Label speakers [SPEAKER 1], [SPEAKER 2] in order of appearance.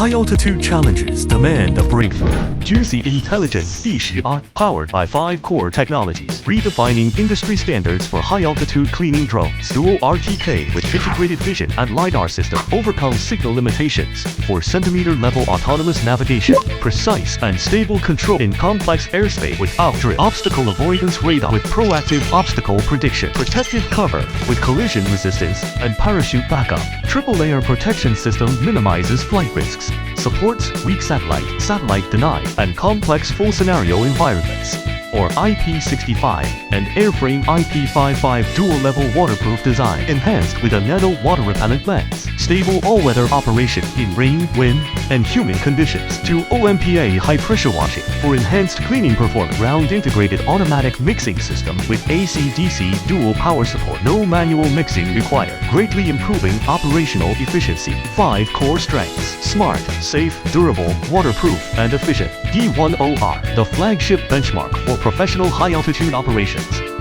[SPEAKER 1] High-altitude challenges demand a breakthrough. Juicy intelligent D10R, powered by 5 core technologies, redefining industry standards for high-altitude cleaning drones. Dual RTK with integrated vision and LiDAR system overcomes signal limitations for centimeter-level autonomous navigation, precise and stable control in complex airspace without drift, obstacle avoidance radar with proactive obstacle prediction, protective cover with collision resistance and parachute backup. Triple-layer protection system minimizes flight risks, supports weak satellite denied, and complex full-scenario environments, or IP65 and airframe IP55 dual-level waterproof design, enhanced with a nano water-repellent lens. Stable all-weather operation in rain, wind, and humid conditions. To OMPA high-pressure washing for enhanced cleaning performance. Ground integrated automatic mixing system with AC/DC dual power support. No manual mixing required, greatly improving operational efficiency. 5 core strengths: smart, safe, durable, waterproof, and efficient. D10R, the flagship benchmark for professional high-altitude operations.